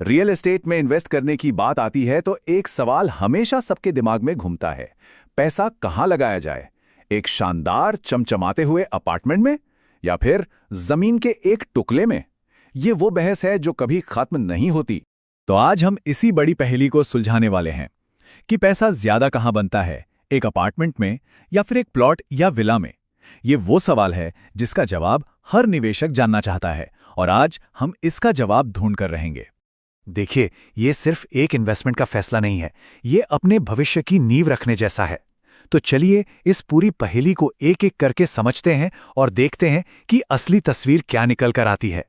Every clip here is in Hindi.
रियल एस्टेट में इन्वेस्ट करने की बात आती है तो एक सवाल हमेशा सबके दिमाग में घूमता है। पैसा कहाँ लगाया जाए? एक शानदार चमचमाते हुए अपार्टमेंट में या फिर जमीन के एक टुकड़े में? ये वो बहस है जो कभी खत्म नहीं होती। तो आज हम इसी बड़ी पहेली को सुलझाने वाले हैं कि पैसा ज्यादा कहाँ बनता है, एक अपार्टमेंट में या फिर एक प्लॉट या विला में। ये वो सवाल है जिसका जवाब हर निवेशक जानना चाहता है और आज हम इसका जवाब ढूंढ कर रहेंगे। देखिए, ये सिर्फ एक इन्वेस्टमेंट का फैसला नहीं है, ये अपने भविष्य की नींव रखने जैसा है। तो चलिए इस पूरी पहेली को एक एक करके समझते हैं और देखते हैं कि असली तस्वीर क्या निकल कर आती है।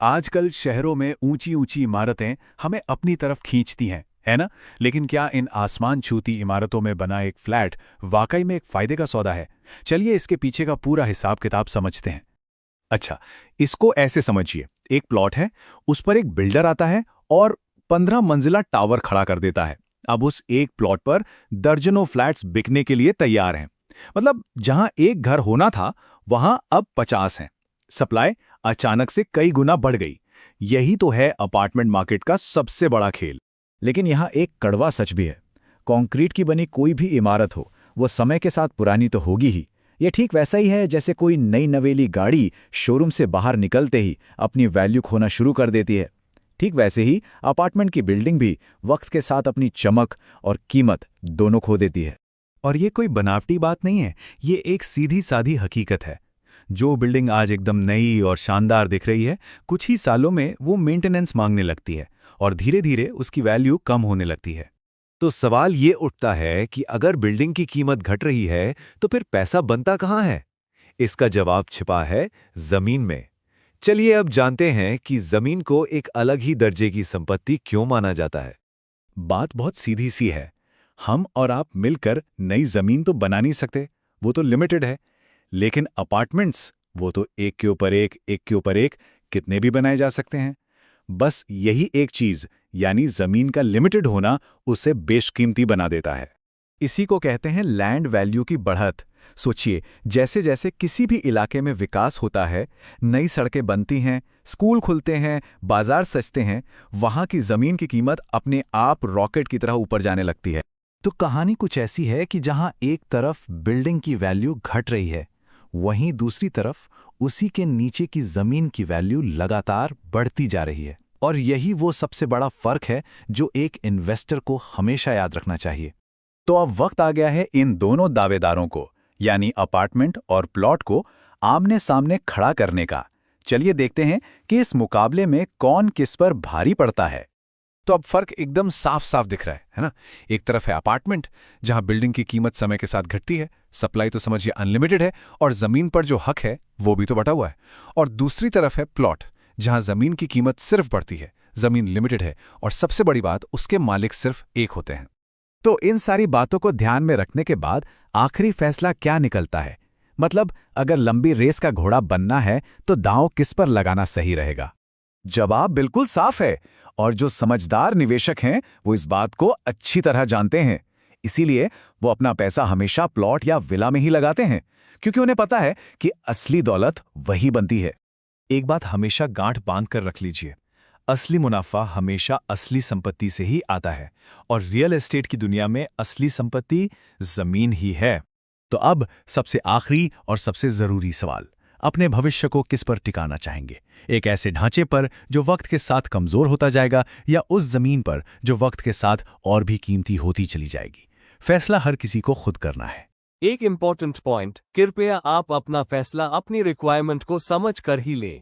आजकल शहरों में ऊंची ऊंची इमारतें हमें अपनी तरफ खींचती हैं, है ना? लेकिन क्या इन आसमान छूती इमारतों में बना एक फ्लैट वाकई में एक फायदे का सौदा है? चलिए इसके पीछे का पूरा हिसाब किताब समझते हैं। अच्छा, इसको ऐसे समझिए, एक प्लॉट है, उस पर एक बिल्डर आता है और 15 मंजिला टावर खड़ा कर देता है। अब उस एक प्लॉट पर दर्जनों फ्लैट्स बिकने के लिए तैयार हैं। मतलब जहां एक घर होना था वहां अब 50 हैं। सप्लाई अचानक से कई गुना बढ़ गई। यही तो है अपार्टमेंट मार्केट का सबसे बड़ा खेल। लेकिन यहाँ एक कड़वा सच भी है। कंक्रीट की बनी कोई भी इमारत हो, वो समय के साथ पुरानी तो होगी ही। ये ठीक वैसा ही है जैसे कोई नई नवेली गाड़ी शोरूम से बाहर निकलते ही अपनी वैल्यू खोना शुरू कर देती है। ठीक वैसे ही अपार्टमेंट की बिल्डिंग भी वक्त के साथ अपनी चमक और कीमत दोनों खो देती है। और ये कोई बनावटी बात नहीं है, ये एक सीधी साधी हकीकत है। जो बिल्डिंग आज एकदम नई और शानदार दिख रही है, कुछ ही सालों में वो मेंटेनेंस मांगने लगती है और धीरे धीरे उसकी वैल्यू कम होने लगती है। तो सवाल ये उठता है कि अगर बिल्डिंग की कीमत घट रही है तो फिर पैसा बनता कहाँ है? इसका जवाब छिपा है जमीन में। चलिए अब जानते हैं कि जमीन को एक अलग ही दर्जे की संपत्ति क्यों माना जाता है। बात बहुत सीधी सी है। हम और आप मिलकर नई जमीन तो बना नहीं सकते, वो तो लिमिटेड है। लेकिन अपार्टमेंट्स, वो तो एक के ऊपर एक कितने भी बनाए जा सकते हैं। बस यही एक चीज, यानी जमीन का लिमिटेड होना, उसे बेशकीमती बना देता है। इसी को कहते हैं लैंड वैल्यू की बढ़त। सोचिए, जैसे जैसे किसी भी इलाके में विकास होता है, नई सड़कें बनती हैं, स्कूल खुलते हैं, बाजार सजते हैं, वहां की जमीन की कीमत अपने आप रॉकेट की तरह ऊपर जाने लगती है। तो कहानी कुछ ऐसी है कि जहां एक तरफ बिल्डिंग की वैल्यू घट रही है, वहीं दूसरी तरफ उसी के नीचे की जमीन की वैल्यू लगातार बढ़ती जा रही है। और यही वो सबसे बड़ा फर्क है जो एक इन्वेस्टर को हमेशा याद रखना चाहिए। तो अब वक्त आ गया है इन दोनों दावेदारों को, यानी अपार्टमेंट और प्लॉट को, आमने सामने खड़ा करने का। चलिए देखते हैं कि इस मुकाबले में कौन किस पर भारी पड़ता है। तो अब फर्क एकदम साफ साफ दिख रहा है ना? एक तरफ है अपार्टमेंट, जहां बिल्डिंग की कीमत समय के साथ घटती है, सप्लाई तो समझिए अनलिमिटेड है और जमीन पर जो हक है वो भी तो बटा हुआ है। और दूसरी तरफ है प्लॉट, जहां जमीन की कीमत सिर्फ बढ़ती है, जमीन लिमिटेड है और सबसे बड़ी बात, उसके मालिक सिर्फ एक होते हैं। तो इन सारी बातों को ध्यान में रखने के बाद आखिरी फैसला क्या निकलता है? मतलब अगर लंबी रेस का घोड़ा बनना है तो दांव किस पर लगाना सही रहेगा? जवाब बिल्कुल साफ है और जो समझदार निवेशक हैं वो इस बात को अच्छी तरह जानते हैं। इसीलिए वो अपना पैसा हमेशा प्लॉट या विला में ही लगाते हैं, क्योंकि उन्हें पता है कि असली दौलत वही बनती है। एक बात हमेशा गांठ बांध कर रख लीजिए, असली मुनाफा हमेशा असली संपत्ति से ही आता है और रियल एस्टेट की दुनिया में असली संपत्ति जमीन ही है। तो अब सबसे आखिरी और सबसे जरूरी सवाल, अपने भविष्य को किस पर टिकाना चाहेंगे? एक ऐसे ढांचे पर जो वक्त के साथ कमजोर होता जाएगा या उस जमीन पर जो वक्त के साथ और भी कीमती होती चली जाएगी? फैसला हर किसी को खुद करना है। एक इम्पॉर्टेंट पॉइंट, कृपया आप अपना फैसला अपनी रिक्वायरमेंट को समझ कर ही लें।